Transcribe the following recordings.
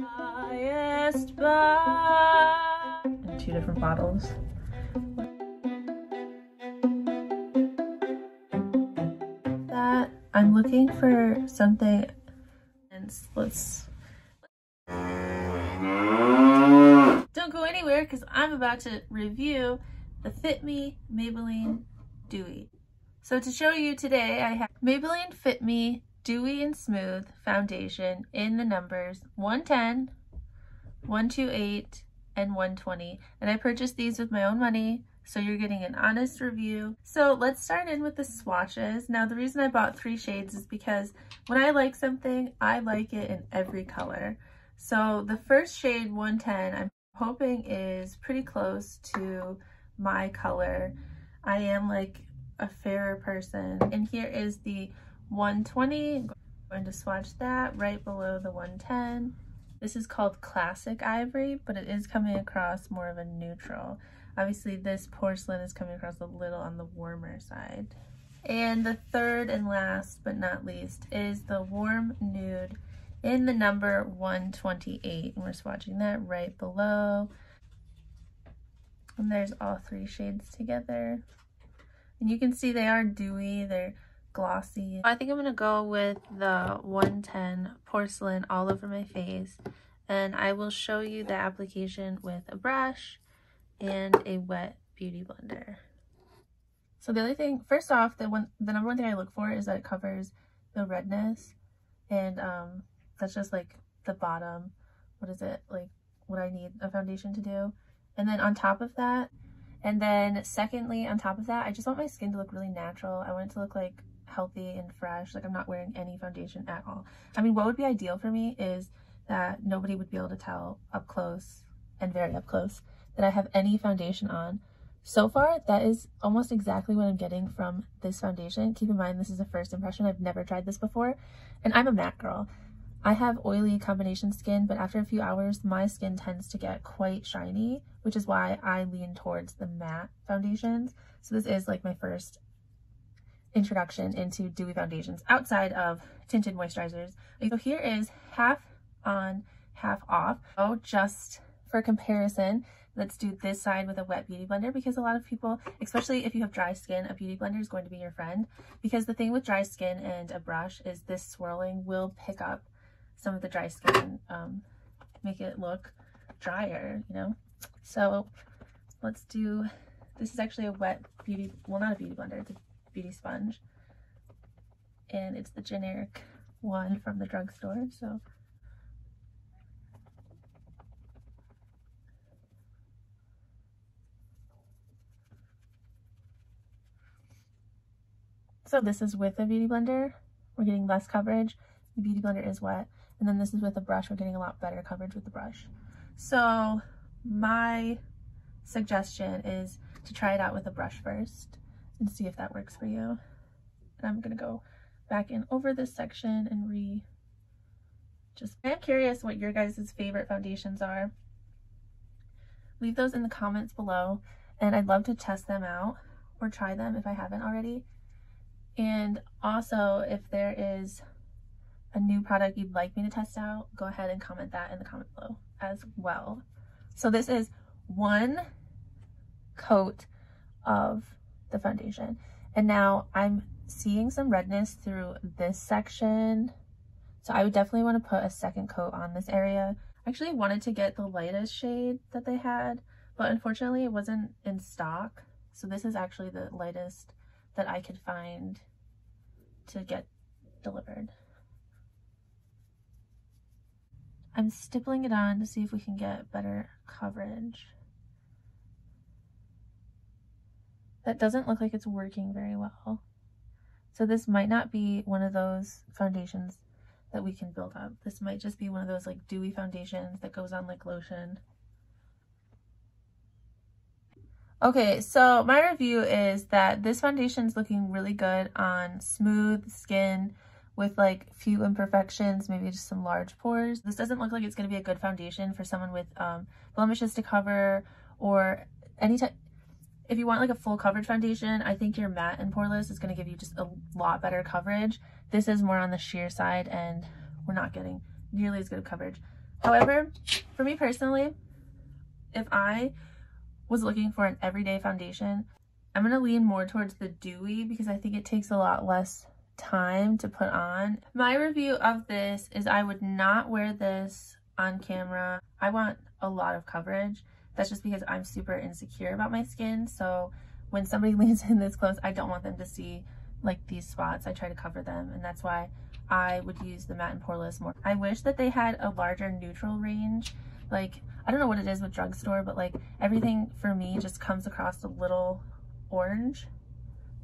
Highest bar. In 2 different bottles. That I'm looking for something, and let's don't go anywhere because I'm about to review the Fit Me Maybelline Dewy. So to show you today, I have Maybelline Fit Me Dewy and Smooth Foundation in the numbers 110, 128, and 120. And I purchased these with my own money, so you're getting an honest review. So let's start in with the swatches. Now the reason I bought 3 shades is because when I like something, I like it in every color. So the first shade, 110, I'm hoping is pretty close to my color. I am like a fairer person. And here is the 120. I'm going to swatch that right below the 110. This is called Classic Ivory, but it is coming across more of a neutral. Obviously this Porcelain is coming across a little on the warmer side. And the third and last but not least is the Warm Nude in the number 128. And we're swatching that right below. And there's all 3 shades together. And you can see they are dewy, they're glossy. I think I'm gonna go with the 110 Porcelain all over my face. And I will show you the application with a brush and a wet beauty blender. So the other thing, first off, the number one thing I look for is that it covers the redness, and that's just like the bottom, what is it, like what I need a foundation to do. And then on top of that, and then secondly on top of that, I just want my skin to look really natural. I want it to look like healthy and fresh, like I'm not wearing any foundation at all. I mean, what would be ideal for me is that nobody would be able to tell up close, and very up close, that I have any foundation on. So far, that is almost exactly what I'm getting from this foundation. Keep in mind, this is a first impression. I've never tried this before, and I'm a matte girl. I have oily combination skin, but after a few hours, my skin tends to get quite shiny, which is why I lean towards the matte foundations. So this is like my first introduction into dewy foundations outside of tinted moisturizers. So here is half on, half off. Oh, just for comparison, let's do this side with a wet beauty blender, because a lot of people, especially if you have dry skin, a beauty blender is going to be your friend. Because the thing with dry skin and a brush is this swirling will pick up some of the dry skin, make it look drier, you know? So let's do, this is actually a wet beauty, well, not a beauty blender, it's a beauty sponge. And it's the generic one from the drugstore, so. So this is with a beauty blender, we're getting less coverage. The beauty blender is wet. And then this is with a brush, we're getting a lot better coverage with the brush. So my suggestion is to try it out with a brush first and see if that works for you. And I'm gonna go back in over this section and I'm curious what your guys' favorite foundations are. Leave those in the comments below, and I'd love to test them out or try them if I haven't already. And also, if there is a new product you'd like me to test out, go ahead and comment that in the comment below as well. So this is one coat of the foundation, and now I'm seeing some redness through this section, so I would definitely want to put a second coat on this area. I actually wanted to get the lightest shade that they had, but unfortunately it wasn't in stock, so this is actually the lightest that I could find to get delivered. I'm stippling it on to see if we can get better coverage. That doesn't look like it's working very well. So this might not be one of those foundations that we can build up. This might just be one of those like dewy foundations that goes on like lotion. Okay, so my review is that this foundation is looking really good on smooth skin with like few imperfections, maybe just some large pores. This doesn't look like it's going to be a good foundation for someone with blemishes to cover, or any type. If you want like a full coverage foundation, I think your matte and Poreless is going to give you just a lot better coverage. This is more on the sheer side, and we're not getting nearly as good of coverage. However, for me personally, if I was looking for an everyday foundation, I'm going to lean more towards the Dewy because I think it takes a lot less time to put on. My review of this is I would not wear this on camera. I want a lot of coverage. That's just because I'm super insecure about my skin. So when somebody leans in this close, I don't want them to see like these spots. I try to cover them, and that's why I would use the matte and poreless more. I wish that they had a larger neutral range. Like, I don't know what it is with drugstore, but like everything for me just comes across a little orange.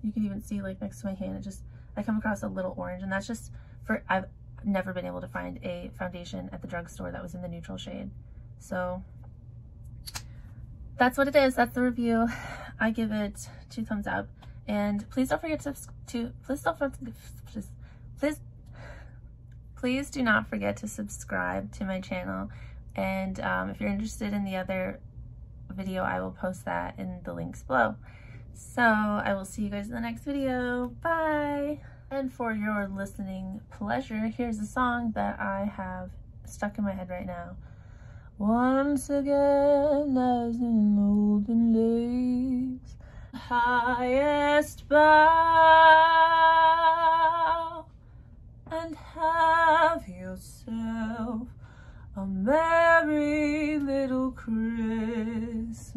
You can even see like next to my hand, I come across a little orange, and that's just for, I've never been able to find a foundation at the drugstore that was in the neutral shade. So that's what it is. That's the review. I give it 2 thumbs up, and please don't forget please do not forget to subscribe to my channel. And if you're interested in the other video, I will post that in the links below. So I will see you guys in the next video. Bye. And for your listening pleasure, here's a song that I have stuck in my head right now. Once again, as in olden days, highest bow, and have yourself a merry little Christmas.